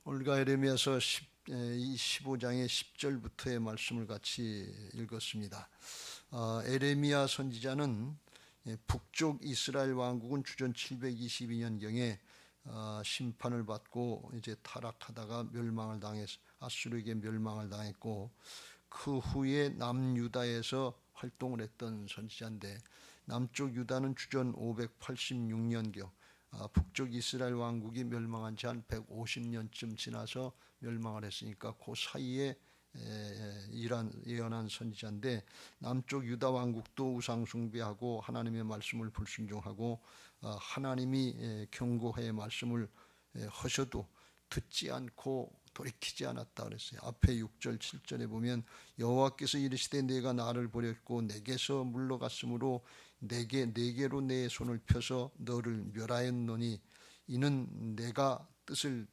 오늘과 에레미야서 15장의 10절부터의 말씀을 같이 읽었습니다. 에레미야 선지자는 북쪽 이스라엘 왕국은 주전 722년경에 심판을 받고 이제 타락하다가 멸망을 당해서 아수르에게 멸망을 당했고, 그 후에 남유다에서 활동을 했던 선지자인데, 남쪽 유다는 주전 586년경 북쪽 이스라엘 왕국이 멸망한 지 한 150년쯤 지나서 멸망을 했으니까 그 사이에 예언한 선지자인데, 남쪽 유다 왕국도 우상 숭배하고 하나님의 말씀을 불순종하고 하나님이 경고의 말씀을 하셔도 듣지 않고 돌이키지 않았다 그랬어요. 앞에 6절 7절에 보면 여호와께서 이르시되 내가 나를 버렸고 내게서 물러갔으므로 내게로 내 손을 펴서 너를 멸하였노니 이는 내가 뜻을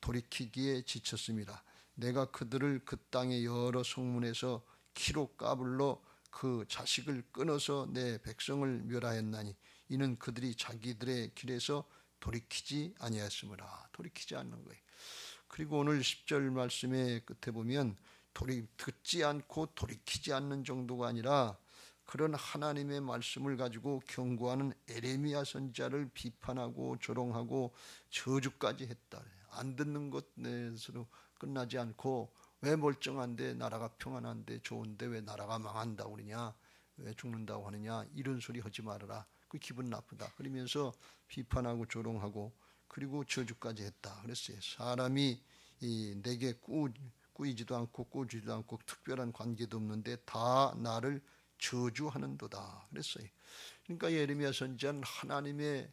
돌이키기에 지쳤습니다. 내가 그들을 그 땅의 여러 성문에서 키로 까불러 그 자식을 끊어서 내 백성을 멸하였나니 이는 그들이 자기들의 길에서 돌이키지 아니하였으므라. 돌이키지 않는 거예요. 그리고 오늘 10절 말씀의 끝에 보면 듣지 않고 돌이키지 않는 정도가 아니라 그런 하나님의 말씀을 가지고 경고하는 에레미야 선지자를 비판하고 조롱하고 저주까지 했다. 안 듣는 것으로 끝나지 않고 왜 멀쩡한데 나라가 평안한데 좋은데 왜 나라가 망한다고 그러냐, 왜 죽는다고 하느냐, 이런 소리 하지 말아라, 그 기분 나쁘다 그러면서 비판하고 조롱하고 그리고 저주까지 했다 그랬어요. 사람이 내게 꾸이지도 않고 꾸지도 않고 특별한 관계도 없는데 다 나를 저주하는도다 그랬어요. 그러니까 예레미야 선지자는 하나님의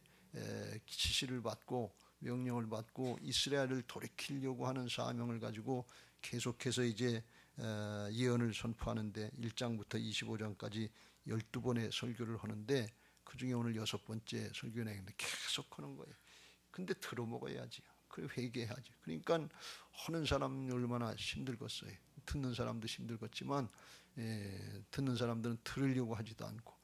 지시를 받고 명령을 받고 이스라엘을 돌이키려고 하는 사명을 가지고 계속해서 이제 예언을 선포하는데 1장부터 25장까지 12번의 설교를 하는데, 그 중에 오늘 6번째 설교 내용인데 계속 하는 거예요. 근데 들어먹어야지. 그리고 회개해야지. 그러니까 하는 사람은 얼마나 힘들겠어요. 듣는 사람도 힘들겠지만 듣는 사람들은 들으려고 하지도 않고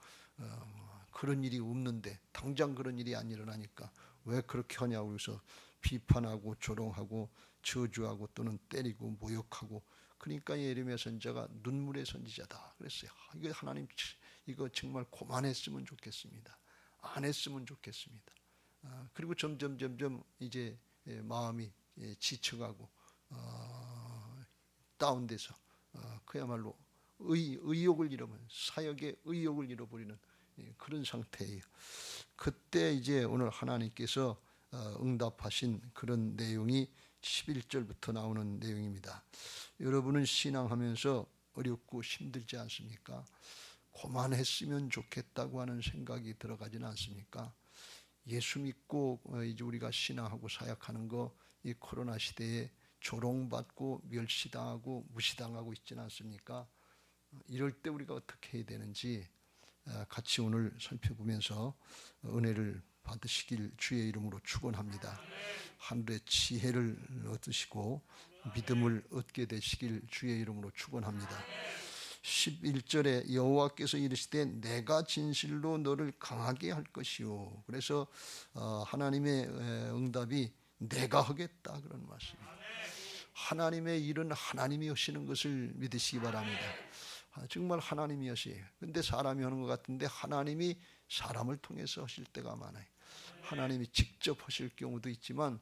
그런 일이 없는데 당장 그런 일이 안 일어나니까 왜 그렇게 하냐고 해서 비판하고 조롱하고 저주하고 또는 때리고 모욕하고, 그러니까 예레미야 선지자가 눈물의 선지자다 그랬어요. 이거 하나님 이거 정말 그만했으면 좋겠습니다. 안 했으면 좋겠습니다. 그리고 점점 이제 마음이 지쳐가고 다운돼서 그야말로 의욕을 잃어버리는, 사역의 의욕을 잃어버리는 그런 상태예요. 그때 이제 오늘 하나님께서 응답하신 그런 내용이 11절부터 나오는 내용입니다. 여러분은 신앙하면서 어렵고 힘들지 않습니까? 그만했으면 좋겠다고 하는 생각이 들어가지는 않습니까? 예수 믿고 이제 우리가 신앙하고 사역하는 거 이 코로나 시대에 조롱받고 멸시당하고 무시당하고 있지는 않습니까? 이럴 때 우리가 어떻게 해야 되는지 같이 오늘 살펴보면서 은혜를 받으시길 주의 이름으로 축원합니다. 하늘의 지혜를 얻으시고 믿음을 얻게 되시길 주의 이름으로 축원합니다. 11절에 여호와께서 이르시되 내가 진실로 너를 강하게 할 것이요. 그래서 하나님의 응답이 내가 하겠다 그런 말씀입니다. 하나님의 일은 하나님이 하시는 것을 믿으시기 바랍니다. 정말 하나님이 하세요. 근데 사람이 하는 것 같은데 하나님이 사람을 통해서 하실 때가 많아요. 하나님이 직접 하실 경우도 있지만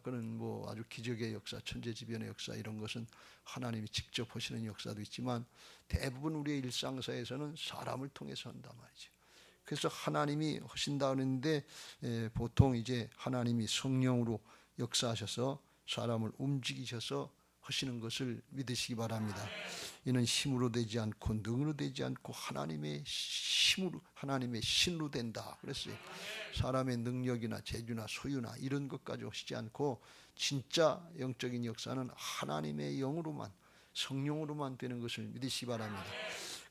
그런 뭐 아주 기적의 역사, 천재지변의 역사 이런 것은 하나님이 직접 하시는 역사도 있지만 대부분 우리의 일상사에서는 사람을 통해서 한단 말이죠. 그래서 하나님이 하신다 그러는데 보통 이제 하나님이 성령으로 역사하셔서 사람을 움직이셔서 하시는 것을 믿으시기 바랍니다. 이는 힘으로 되지 않고 능으로 되지 않고 하나님의 힘으로, 하나님의 신으로 된다 그랬어요. 사람의 능력이나 재주나 소유나 이런 것 가지고 하시지 않고 진짜 영적인 역사는 하나님의 영으로만, 성령으로만 되는 것을 믿으시기 바랍니다.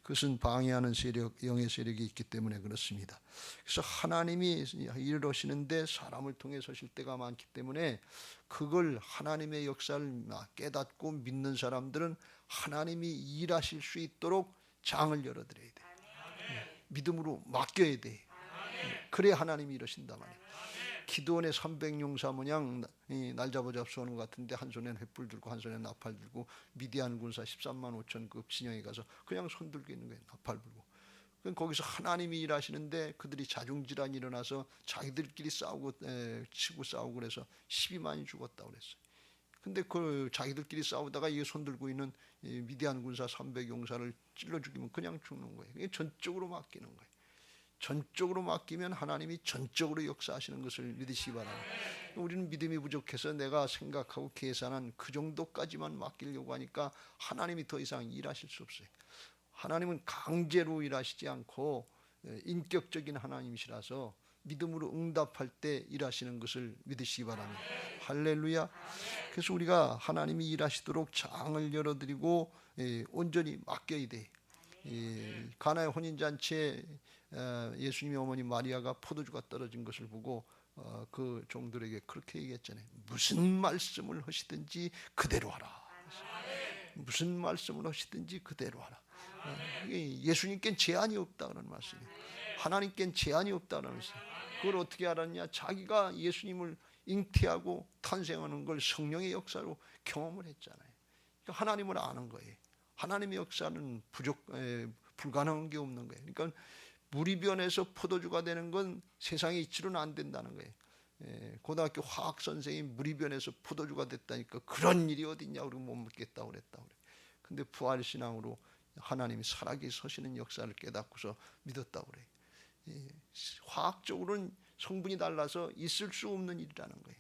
그것은 방해하는 세력, 영의 세력이 있기 때문에 그렇습니다. 그래서 하나님이 일을 하시는데 사람을 통해서 하실 때가 많기 때문에 그걸 하나님의 역사를 깨닫고 믿는 사람들은 하나님이 일하실 수 있도록 장을 열어드려야 돼요. 믿음으로 맡겨야 돼. 그래야 하나님이 이러신단 말이에요. 기드온의 300용사 모양 날 잡아잡수하는 것 같은데 한 손에는 횃불 들고 한 손에는 나팔 들고 미디안 군사 13만 5천 그 진영에 가서 그냥 손 들고 있는 거예요. 나팔 불고. 거기서 하나님이 일하시는데 그들이 자중질환이 일어나서 자기들끼리 싸우고 치고 싸우고 그래서 12만이 죽었다고 그랬어요. 근데 그 자기들끼리 싸우다가 이 손 들고 있는 미디안 군사 300용사를 찔러 죽이면 그냥 죽는 거예요. 이게 전적으로 맡기는 거예요. 전적으로 맡기면 하나님이 전적으로 역사하시는 것을 믿으시기 바랍니다. 우리는 믿음이 부족해서 내가 생각하고 계산한 그 정도까지만 맡기려고 하니까 하나님이 더 이상 일하실 수 없어요. 하나님은 강제로 일하시지 않고 인격적인 하나님이시라서 믿음으로 응답할 때 일하시는 것을 믿으시기 바랍니다. 할렐루야. 그래서 우리가 하나님이 일하시도록 장을 열어드리고 온전히 맡겨야 돼. 가나의 혼인잔치에 예수님의 어머니 마리아가 포도주가 떨어진 것을 보고 그 종들에게 그렇게 얘기했잖아요. 무슨 말씀을 하시든지 그대로 하라. 무슨 말씀을 하시든지 그대로 하라. 예수님께는 제한이 없다는 말씀이에요. 하나님께는 제한이 없다는 말씀이에요. 그걸 어떻게 알았냐? 자기가 예수님을 잉태하고 탄생하는 걸 성령의 역사로 경험을 했잖아요. 그러니까 하나님을 아는 거예요. 하나님의 역사는 불가능한 게 없는 거예요. 그러니까 물이 변해서 포도주가 되는 건 세상에 있지는 안 된다는 거예요. 고등학교 화학 선생이 물이 변해서 포도주가 됐다니까 그런 일이 어딨냐 그러고 못 믿겠다고 그랬다고 그래요. 근데 부활신앙으로 하나님이 살아계시는 역사를 깨닫고서 믿었다고 그래요. 화학적으로는 성분이 달라서 있을 수 없는 일이라는 거예요.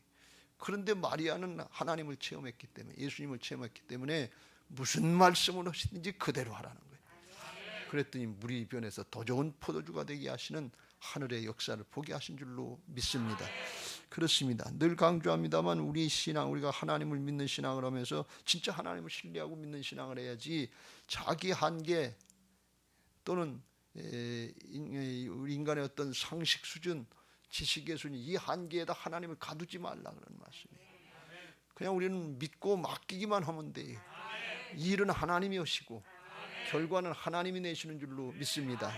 그런데 마리아는 하나님을 체험했기 때문에 예수님을 체험했기 때문에 무슨 말씀을 하시든지 그대로 하라는 거예요. 그랬더니 물이 변해서 더 좋은 포도주가 되게 하시는 하늘의 역사를 보게 하신 줄로 믿습니다. 그렇습니다. 늘 강조합니다만 우리 신앙, 우리가 하나님을 믿는 신앙을 하면서 진짜 하나님을 신뢰하고 믿는 신앙을 해야지 자기 한계 또는 우리 인간의 어떤 상식 수준, 지식의 수준 이 한계에다 하나님을 가두지 말라 그런 말씀이에요. 그냥 우리는 믿고 맡기기만 하면 돼요. 이 일은 하나님이 하시고 결과는 하나님이 내시는 줄로 믿습니다.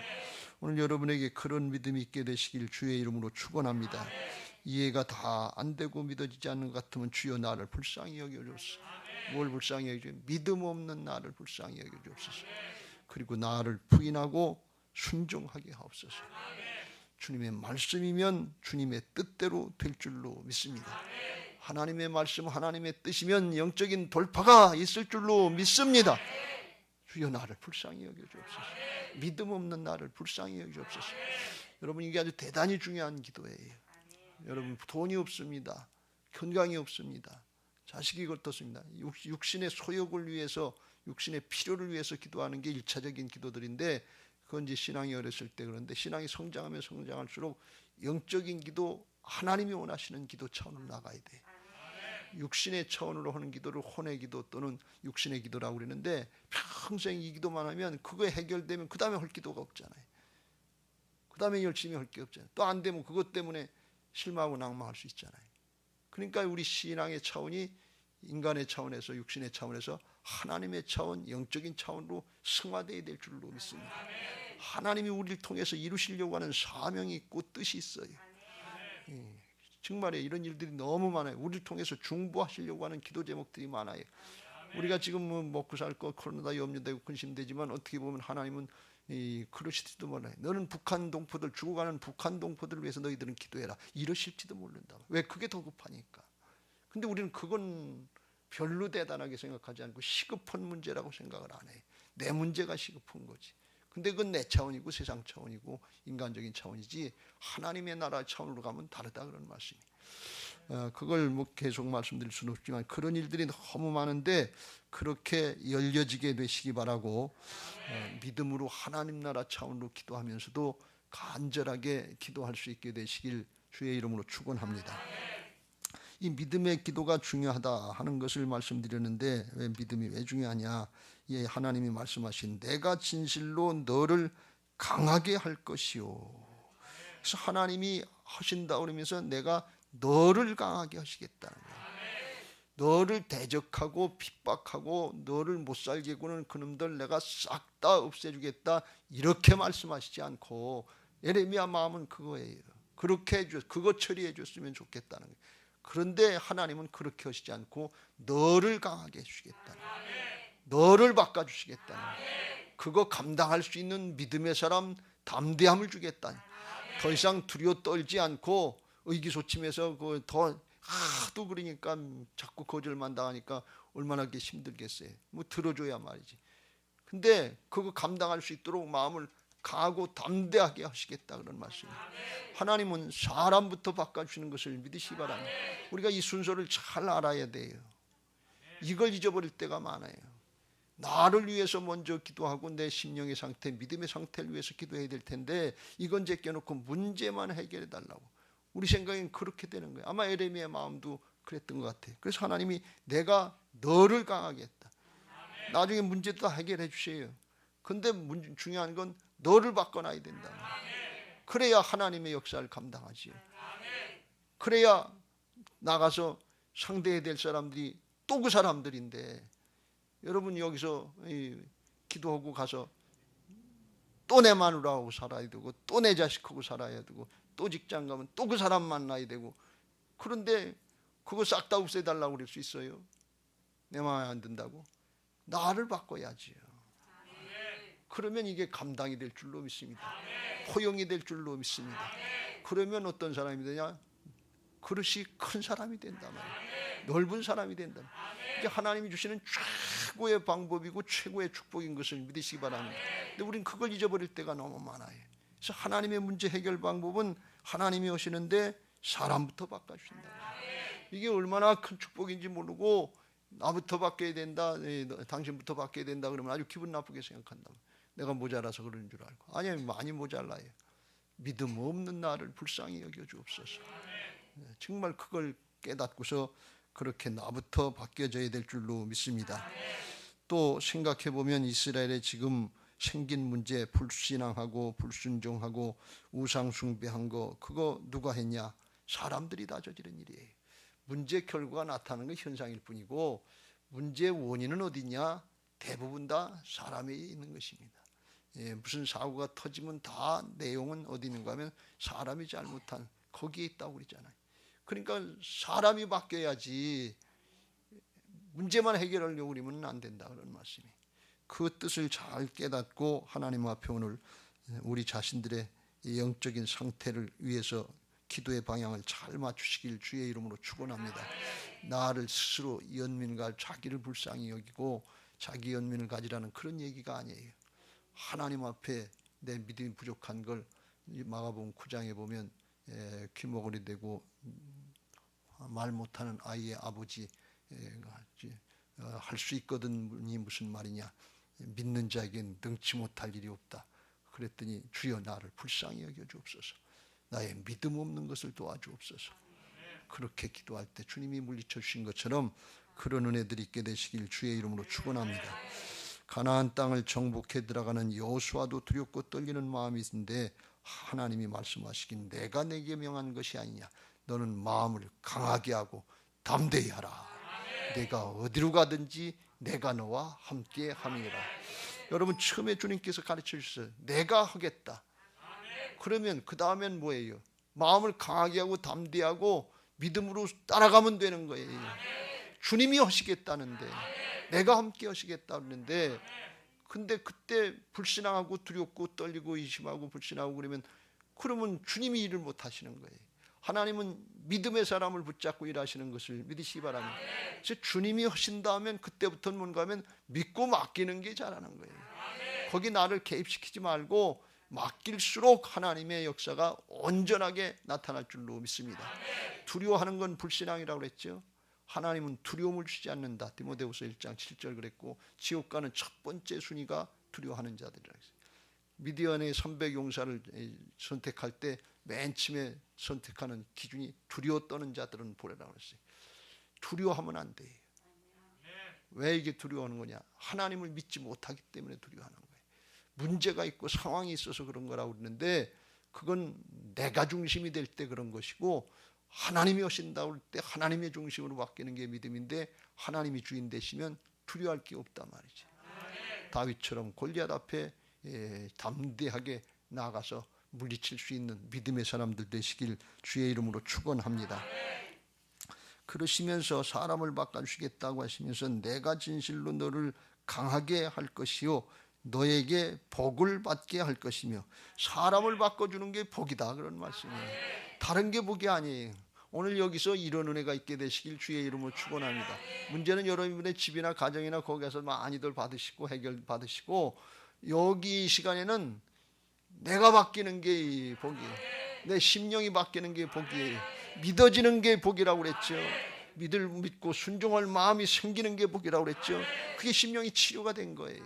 오늘 여러분에게 그런 믿음이 있게 되시길 주의 이름으로 축원합니다. 이해가 다 안 되고 믿어지지 않는 것 같으면 주여 나를 불쌍히 여겨주옵소서. 뭘 불쌍히 여겨주옵소서? 믿음 없는 나를 불쌍히 여겨주옵소서. 그리고 나를 부인하고 순종하게 하옵소서. 주님의 말씀이면 주님의 뜻대로 될 줄로 믿습니다. 하나님의 말씀, 하나님의 뜻이면 영적인 돌파가 있을 줄로 믿습니다. 주여 나를 불쌍히 여겨주옵소서. 믿음 없는 나를 불쌍히 여겨주옵소서. 여러분 이게 아주 대단히 중요한 기도예요. 여러분 돈이 없습니다. 건강이 없습니다. 자식이 어떻습니다. 육신의 소욕을 위해서 육신의 필요를 위해서 기도하는 게 1차적인 기도들인데 그건 이제 신앙이 어렸을 때 그런데 신앙이 성장하면 성장할수록 영적인 기도 하나님이 원하시는 기도 차원으로 나가야 돼. 육신의 차원으로 하는 기도를 혼의 기도 또는 육신의 기도라고 그러는데 평생 이 기도만 하면 그거 해결되면 그 다음에 할 기도가 없잖아요. 그 다음에 열심히 할 게 없잖아요. 또 안 되면 그것 때문에 실망하고 낭망할 수 있잖아요. 그러니까 우리 신앙의 차원이 인간의 차원에서 육신의 차원에서 하나님의 차원, 영적인 차원으로 승화되어야 될 줄로 믿습니다. 하나님이 우리를 통해서 이루시려고 하는 사명이 있고 뜻이 있어요. 정말에 이런 일들이 너무 많아요. 우리를 통해서 중보하시려고 하는 기도 제목들이 많아요. 우리가 지금 뭐 먹고 살 거 코로나 염려되고 근심되지만 어떻게 보면 하나님은 그러실지도 몰라요. 너는 북한 동포들 죽어가는 북한 동포들을 위해서 너희들은 기도해라. 이러실지도 모른다. 왜? 그게 더 급하니까. 근데 우리는 그건 별로 대단하게 생각하지 않고 시급한 문제라고 생각을 안 해요. 내 문제가 시급한 거지. 근데 그건 내 차원이고 세상 차원이고 인간적인 차원이지 하나님의 나라 차원으로 가면 다르다 그런 말씀이에요. 그걸 뭐 계속 말씀드릴 수는 없지만 그런 일들이 너무 많은데 그렇게 열려지게 되시기 바라고 믿음으로 하나님 나라 차원으로 기도하면서도 간절하게 기도할 수 있게 되시길 주의 이름으로 축원합니다. 이 믿음의 기도가 중요하다 하는 것을 말씀드렸는데 왜 믿음이 왜 중요하냐? 예, 하나님이 말씀하신 내가 진실로 너를 강하게 할 것이요. 그래서 하나님이 하신다 그러면서 내가 너를 강하게 하시겠다는 거예요. 너를 대적하고 핍박하고 너를 못살게 구는 그놈들 내가 싹 다 없애주겠다 이렇게 말씀하시지 않고 예레미야 마음은 그거예요. 그렇게 해줘, 그거 처리해 줬으면 좋겠다는 거예요. 그런데 하나님은 그렇게 하시지 않고 너를 강하게 해주시겠다는 거예요. 너를 바꿔주시겠다는 거예요. 그거 감당할 수 있는 믿음의 사람, 담대함을 주겠다는 거예요. 더 이상 두려워 떨지 않고 의기소침해서 더 하도 그러니까 자꾸 거절만 당하니까 얼마나 그게 힘들겠어요. 뭐 들어줘야 말이지. 근데 그거 감당할 수 있도록 마음을 강하고 담대하게 하시겠다 그런 말씀이에요. 하나님은 사람부터 바꿔주시는 것을 믿으시기 바랍니다. 우리가 이 순서를 잘 알아야 돼요. 이걸 잊어버릴 때가 많아요. 나를 위해서 먼저 기도하고 내 심령의 상태, 믿음의 상태를 위해서 기도해야 될 텐데 이건 제껴놓고 문제만 해결해 달라고. 우리 생각엔 그렇게 되는 거예요. 아마 에레미야의 마음도 그랬던 것 같아요. 그래서 하나님이 내가 너를 강하게 했다. 나중에 문제도 다 해결해 주세요. 근데 중요한 건 너를 바꿔놔야 된다. 그래야 하나님의 역사를 감당하지요. 그래야 나가서 상대해야 될 사람들이 또 그 사람들인데, 여러분 여기서 기도하고 가서 또 내 마누라하고 살아야 되고 또 내 자식하고 살아야 되고 또 직장 가면 또 그 사람 만나야 되고, 그런데 그거 싹 다 없애달라고 그럴 수 있어요? 내 마음에 안 든다고? 나를 바꿔야지요. 그러면 이게 감당이 될 줄로 믿습니다. 포용이 될 줄로 믿습니다. 그러면 어떤 사람이 되냐? 그릇이 큰 사람이 된다 말이에요. 넓은 사람이 된다. 이게 하나님이 주시는 최고의 방법이고 최고의 축복인 것을 믿으시기 바랍니다. 근데 우리는 그걸 잊어버릴 때가 너무 많아요. 그래서 하나님의 문제 해결 방법은 하나님이 오시는데 사람부터 바꿔주신다. 이게 얼마나 큰 축복인지 모르고 나부터 바뀌어야 된다, 당신부터 바뀌어야 된다 그러면 아주 기분 나쁘게 생각한다. 내가 모자라서 그러는 줄 알고. 아니요, 많이 모자라요. 믿음 없는 나를 불쌍히 여겨 주옵소서. 정말 그걸 깨닫고서 그렇게 나부터 바뀌어져야 될 줄로 믿습니다. 또 생각해 보면 이스라엘에 지금 생긴 문제, 불신앙하고 불순종하고 우상 숭배한 거, 그거 누가 했냐? 사람들이 다 저지른 일이에요. 문제 결과가 나타나는 건 현상일 뿐이고 문제의 원인은 어디냐? 대부분 다 사람에 있는 것입니다. 무슨 사고가 터지면 다 내용은 어디 있는가 하면 사람이 잘못한 거기에 있다고 그러잖아요. 그러니까 사람이 바뀌어야지 문제만 해결하려고 그러면 안 된다 그런 말씀이. 그 뜻을 잘 깨닫고 하나님 앞에 오늘 우리 자신들의 영적인 상태를 위해서 기도의 방향을 잘 맞추시길 주의 이름으로 축원합니다. 나를 스스로 연민과 자기를 불쌍히 여기고 자기 연민을 가지라는 그런 얘기가 아니에요. 하나님 앞에 내 믿음이 부족한 걸 마가복음 9장에 보면 귀머거리 되고 말 못하는 아이의 아버지 할 수 있거든이 무슨 말이냐? 믿는 자에겐 능치 못할 일이 없다. 그랬더니 주여 나를 불쌍히 여겨 주옵소서. 나의 믿음 없는 것을 도와주옵소서. 그렇게 기도할 때 주님이 물리쳐 주신 것처럼 그런 은혜들이 있게 되시길 주의 이름으로 축원합니다. 가나안 땅을 정복해 들어가는 여호수아도 두렵고 떨리는 마음이 있는데 하나님이 말씀하시긴 내가 내게 명한 것이 아니냐. 너는 마음을 강하게 하고 담대히 하라. 내가 어디로 가든지 내가 너와 함께 함이라. 여러분 처음에 주님께서 가르쳐 주셨어요. 내가 하겠다. 그러면 그 다음엔 뭐예요? 마음을 강하게 하고 담대하고 믿음으로 따라가면 되는 거예요. 주님이 하시겠다는데 내가 함께 하시겠다는데, 근데 그때 불신앙하고 두렵고 떨리고 의심하고 불신하고 그러면 주님이 일을 못 하시는 거예요. 하나님은 믿음의 사람을 붙잡고 일하시는 것을 믿으시기 바랍니다. 그래서 주님이 하신다 하면 그때부터는 뭔가 하면 믿고 맡기는 게 잘하는 거예요. 거기 나를 개입시키지 말고 맡길수록 하나님의 역사가 온전하게 나타날 줄로 믿습니다. 두려워하는 건 불신앙이라고 그랬죠. 하나님은 두려움을 주지 않는다. 디모데후서 1장 7절 그랬고 지옥 가는 첫 번째 순위가 두려워하는 자들이라고 했어요. 미디안의 300용사를 선택할 때 맨 처음에 선택하는 기준이 두려워 떠는 자들은 보내라고 했어요. 두려워하면 안 돼요. 왜 이게 두려워하는 거냐? 하나님을 믿지 못하기 때문에 두려워하는 거예요. 문제가 있고 상황이 있어서 그런 거라고 그러는데 그건 내가 중심이 될 때 그런 것이고 하나님이 오신다고 할 때 하나님의 중심으로 바뀌는 게 믿음인데 하나님이 주인 되시면 두려워할 게 없단 말이죠. 다윗처럼 골리앗 앞에 담대하게 나가서 물리칠 수 있는 믿음의 사람들 되시길 주의 이름으로 축원합니다. 그러시면서 사람을 바꿔주시겠다고 하시면서 내가 진실로 너를 강하게 할 것이요 너에게 복을 받게 할 것이며, 사람을 바꿔주는 게 복이다 그런 말씀이에요. 다른 게 복이 아니에요. 오늘 여기서 이런 은혜가 있게 되시길 주의 이름으로 축원합니다. 문제는 여러분의 집이나 가정이나 거기에서 많이들 받으시고 해결 받으시고, 여기 이 시간에는 내가 바뀌는 게 복이에요. 내 심령이 바뀌는 게 복이에요. 믿어지는 게 복이라고 그랬죠. 믿고 순종할 마음이 생기는 게 복이라고 그랬죠. 그게 심령이 치료가 된 거예요.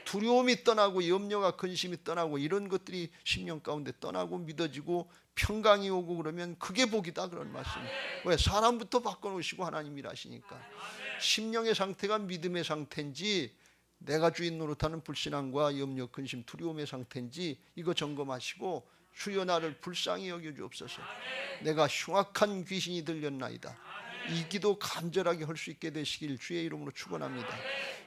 두려움이 떠나고 염려가 근심이 떠나고 이런 것들이 심령 가운데 떠나고 믿어지고 평강이 오고 그러면 그게 복이다 그런 말씀이에요. 왜? 사람부터 바꿔놓으시고 하나님 일하시니까. 심령의 상태가 믿음의 상태인지 내가 주인 노릇하는 불신앙과 염려 근심 두려움의 상태인지 이거 점검하시고, 주여 나를 불쌍히 여겨주옵소서. 내가 흉악한 귀신이 들렸나이다. 이 기도 간절하게 할 수 있게 되시길 주의 이름으로 축원합니다.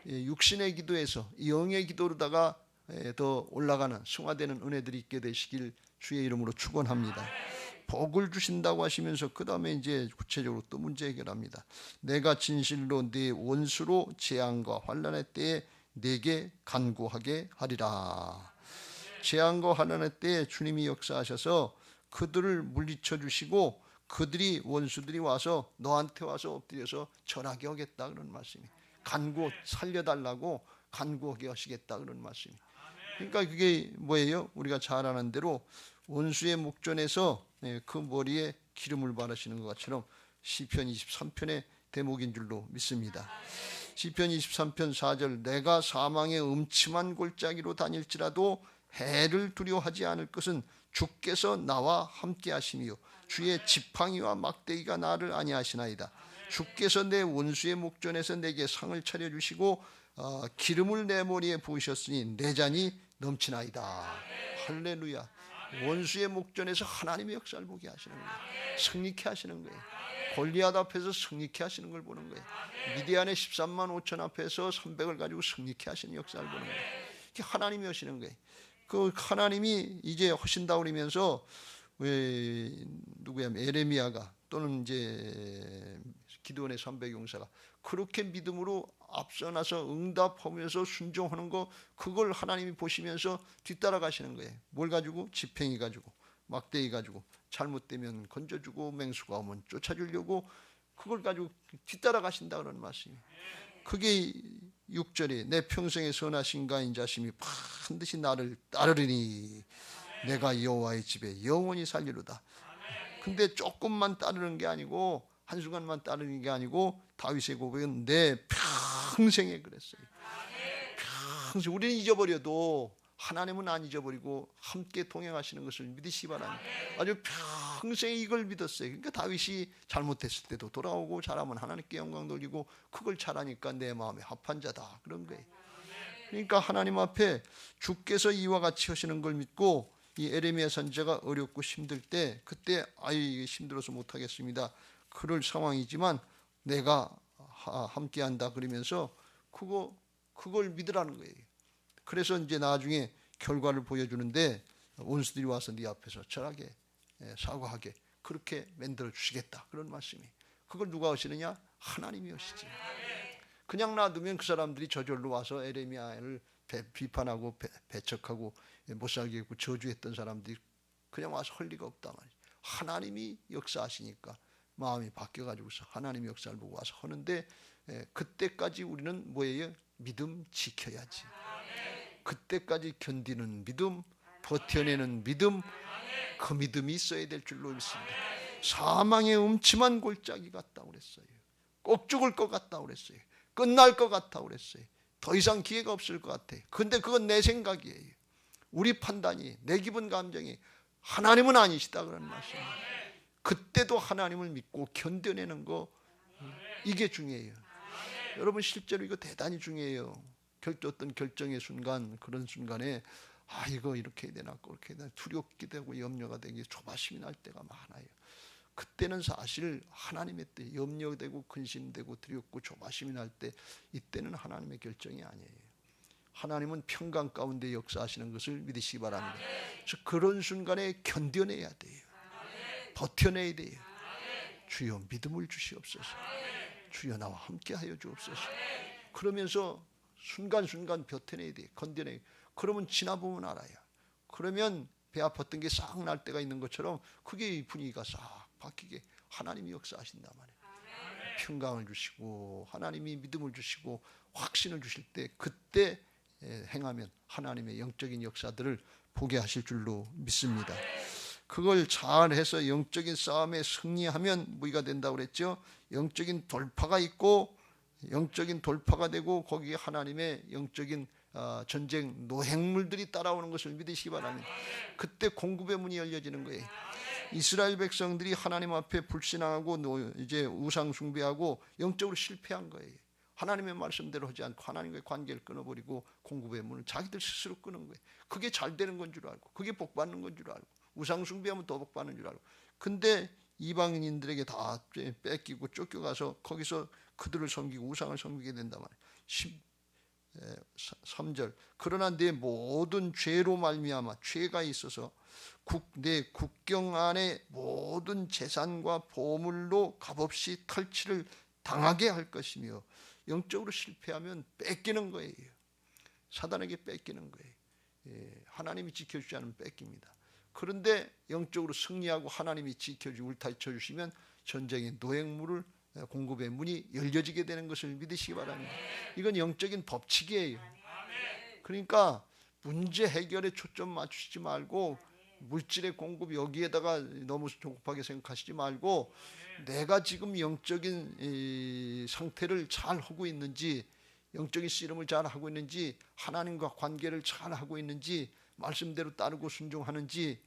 육신의 기도에서 영의 기도로다가 더 올라가는 승화되는 은혜들이 있게 되시길 주의 이름으로 축원합니다. 복을 주신다고 하시면서 그 다음에 이제 구체적으로 또 문제 해결합니다. 내가 진실로 네 원수로 재앙과 환난의 때에 내게 간구하게 하리라. 재앙과 환난의 때에 주님이 역사하셔서 그들을 물리쳐 주시고, 그들이 원수들이 와서 너한테 와서 엎드려서 절하게 하겠다 그런 말씀이. 간구 살려달라고 간구하게 하시겠다 그런 말씀이. 그러니까 그게 뭐예요? 우리가 잘 아는 대로 원수의 목전에서 그 머리에 기름을 바르시는 것처럼 시편 23편의 대목인 줄로 믿습니다. 시편 23편 4절 내가 사망의 음침한 골짜기로 다닐지라도 해를 두려워하지 않을 것은 주께서 나와 함께 하심이요 주의 지팡이와 막대기가 나를 안위하시나이다. 주께서 내 원수의 목전에서 내게 상을 차려주시고 기름을 내 머리에 부으셨으니 내 잔이 넘치나이다. 할렐루야. 원수의 목전에서 하나님의 역사를 보게 하시는 거예요. 승리케 하시는 거예요. 골리앗 앞에서 승리케 하시는 걸 보는 거예요. 미디안의 13만 5천 앞에서 300을 가지고 승리케 하시는 역사를 보는 거예요. 이게 하나님이 하시는 거예요. 그 하나님이 이제 하신다 그러면서 왜 누구야 에레미야가 또는 이제 기드온의 300용사가 그렇게 믿음으로 앞서 나서 응답하면서 순종하는 거, 그걸 하나님이 보시면서 뒤따라 가시는 거예요. 뭘 가지고? 지팡이 가지고 막대기 가지고 잘못되면 건져주고 맹수가 오면 쫓아주려고 그걸 가지고 뒤따라 가신다 그런 말씀이에요. 그게 6절에 내 평생의 선하신가 인자심이 반드시 나를 따르리니 내가 여호와의 집에 영원히 살리로다. 근데 조금만 따르는 게 아니고 한순간만 따르는 게 아니고 다윗의 고백은 내 평생에 그랬어요. 평생. 우리는 잊어버려도 하나님은 안 잊어버리고 함께 동행하시는 것을 믿으시기 바랍니다. 아주 평생 이걸 믿었어요. 그러니까 다윗이 잘못했을 때도 돌아오고 잘하면 하나님께 영광 돌리고 그걸 잘하니까 내 마음에 합한 자다 그런 거예요. 그러니까 하나님 앞에 주께서 이와 같이 하시는 걸 믿고 이 에레미야 선지자가 어렵고 힘들 때 그때 이게 힘들어서 못하겠습니다. 그럴 상황이지만 내가 함께한다 그러면서 그걸 믿으라는 거예요. 그래서 이제 나중에 결과를 보여주는데 원수들이 와서 네 앞에서 절하게 사과하게 그렇게 만들어 주시겠다 그런 말씀이. 그걸 누가 하시느냐? 하나님이 하시지. 그냥 놔두면 그 사람들이 저절로 와서 에레미야를 비판하고 배척하고 못살게 했고 저주했던 사람들이 그냥 와서 할 리가 없단 말이에요. 하나님이 역사하시니까 마음이 바뀌어가지고서 하나님의 역사를 보고 와서 하는데 그때까지 우리는 뭐예요? 믿음 지켜야지. 그때까지 견디는 믿음, 버텨내는 믿음, 그 믿음이 있어야 될 줄로 믿습니다. 사망의 음침한 골짜기 같다고 그랬어요. 꼭 죽을 것 같다고 그랬어요. 끝날 것 같다고 그랬어요. 더 이상 기회가 없을 것 같아. 근데 그건 내 생각이에요. 우리 판단이, 내 기분 감정이. 하나님은 아니시다 그런 말씀이에요. 그때도 하나님을 믿고 견뎌내는 거, 이게 중요해요. 여러분 실제로 이거 대단히 중요해요. 어떤 결정의 순간, 그런 순간에 이거 이렇게 해야 되나 그렇게 해야 되나 두렵게 되고 염려가 되고 조바심이 날 때가 많아요. 그때는 사실 하나님의 때 염려되고 근심되고 두렵고 조바심이 날 때, 이때는 하나님의 결정이 아니에요. 하나님은 평강 가운데 역사하시는 것을 믿으시기 바랍니다. 그래서 그런 순간에 견뎌내야 돼요. 버텨내야 돼요. 주여 믿음을 주시옵소서. 주여 나와 함께하여 주옵소서. 그러면서 순간순간 버텨내야 돼요. 견뎌내야 돼요. 그러면 지나보면 알아요. 그러면 배 아팠던 게 싹 날 때가 있는 것처럼 그게 분위기가 싹 바뀌게 하나님이 역사하신단 말이에요. 평강을 주시고 하나님이 믿음을 주시고 확신을 주실 때 그때 행하면 하나님의 영적인 역사들을 보게 하실 줄로 믿습니다. 그걸 잘해서 영적인 싸움에 승리하면 무기가 된다고 그랬죠. 영적인 돌파가 있고 영적인 돌파가 되고 거기에 하나님의 영적인 전쟁 노획물들이 따라오는 것을 믿으시기 바랍니다. 그때 공급의 문이 열려지는 거예요. 이스라엘 백성들이 하나님 앞에 불신앙하고 이제 우상 숭배하고 영적으로 실패한 거예요. 하나님의 말씀대로 하지 않고 하나님과의 관계를 끊어버리고 공급의 문을 자기들 스스로 끄는 거예요. 그게 잘 되는 건 줄 알고 그게 복 받는 건 줄 알고 우상 숭배하면 더 복 받는 줄 알고 근데 이방인들에게 다 뺏기고 쫓겨가서 거기서 그들을 섬기고 우상을 섬기게 된단 말이에요. 13절 그러나 내 모든 죄로 말미암아 죄가 있어서 내 국경 안에 모든 재산과 보물로 값없이 탈취를 당하게 할 것이며 영적으로 실패하면 뺏기는 거예요. 사단에게 뺏기는 거예요. 하나님이 지켜주지 않으면 뺏깁니다. 그런데 영적으로 승리하고 하나님이 지켜주고 울타쳐 주시면 전쟁의 노획물을 공급의 문이 열려지게 되는 것을 믿으시기 바랍니다. 이건 영적인 법칙이에요. 그러니까 문제 해결에 초점 맞추시지 말고 물질의 공급 여기에다가 너무 조급하게 생각하시지 말고 내가 지금 영적인 상태를 잘 하고 있는지 영적인 씨름을 잘 하고 있는지 하나님과 관계를 잘 하고 있는지 말씀대로 따르고 순종하는지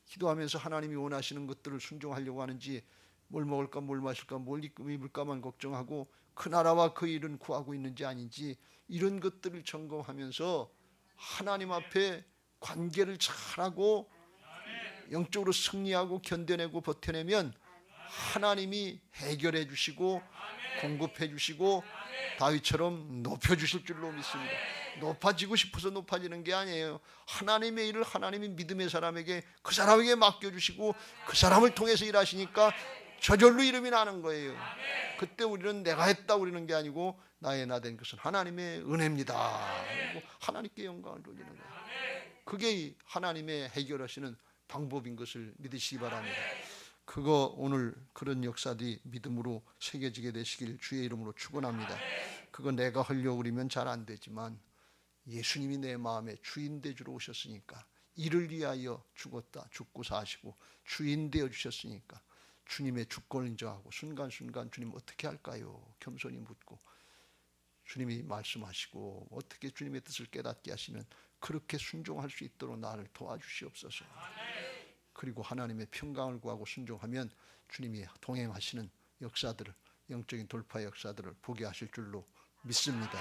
기도하면서 하나님이 원하시는 것들을 순종하려고 하는지 뭘 먹을까 뭘 마실까 뭘 입을까만 걱정하고 그 나라와 그 일은 구하고 있는지 아닌지 이런 것들을 점검하면서 하나님 앞에 관계를 잘하고 영적으로 승리하고 견뎌내고 버텨내면 하나님이 해결해 주시고 공급해 주시고 다윗처럼 높여주실 줄로 믿습니다. 높아지고 싶어서 높아지는 게 아니에요. 하나님의 일을 하나님이 믿음의 사람에게 그 사람에게 맡겨주시고 그 사람을 통해서 일하시니까 저절로 이름이 나는 거예요. 그때 우리는 내가 했다 우리는 게 아니고 나의 나 된 것은 하나님의 은혜입니다. 그리고 하나님께 영광을 돌리는 거예요. 그게 하나님의 해결하시는 방법인 것을 믿으시기 바랍니다. 그거 오늘 그런 역사들이 믿음으로 새겨지게 되시길 주의 이름으로 축원합니다. 그거 내가 하려고 그러면 잘 안 되지만 예수님이 내 마음에 주인 되주러 오셨으니까 이를 위하여 죽었다 죽고 사시고 주인 되어 주셨으니까 주님의 주권을 인정하고 순간순간 주님 어떻게 할까요? 겸손히 묻고 주님이 말씀하시고 어떻게 주님의 뜻을 깨닫게 하시면 그렇게 순종할 수 있도록 나를 도와주시옵소서. 그리고 하나님의 평강을 구하고 순종하면 주님이 동행하시는 역사들을 영적인 돌파의 역사들을 보게 하실 줄로 믿습니다.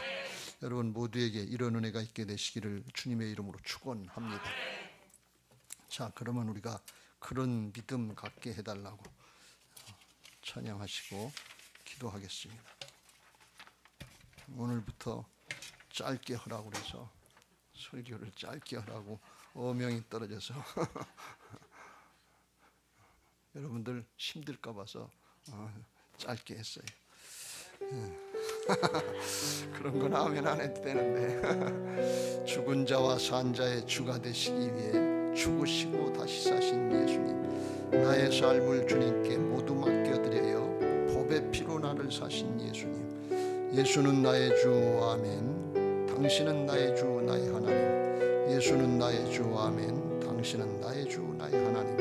여러분 모두에게 이런 은혜가 있게 되시기를 주님의 이름으로 축원합니다. 자, 그러면 우리가 그런 믿음 갖게 해달라고 찬양하시고 기도하겠습니다. 오늘부터 짧게 하라고 그래서 설교를 짧게 하라고 어명이 떨어져서 여러분들 힘들까 봐서 짧게 했어요. 그런 건 하면 안 해도 되는데 죽은 자와 산 자의 주가 되시기 위해 죽으시고 다시 사신 예수님, 나의 삶을 주님께 모두 맡겨드려요. 법의 피로 나를 사신 예수님, 예수는 나의 주 아멘. 당신은 나의 주 나의 하나님. 예수는 나의 주 아멘. 당신은 나의 주 나의 하나님.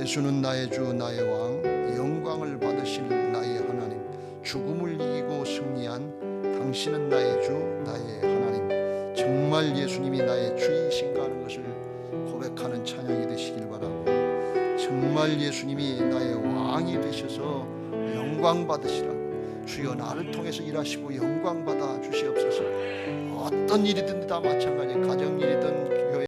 예수는 나의 주 나의 왕, 영광을 받으실 나의 하나님. 죽음을 이기고 승리한 당신은 나의 주 나의 하나님. 정말 예수님이 나의 주이신가 하는 것을 고백하는 찬양이 되시길 바라고, 정말 예수님이 나의 왕이 되셔서 영광 받으시라고, 주여 나를 통해서 일하시고 영광 받아 주시옵소서. 어떤 일이든 다 마찬가지, 가정일이든 교회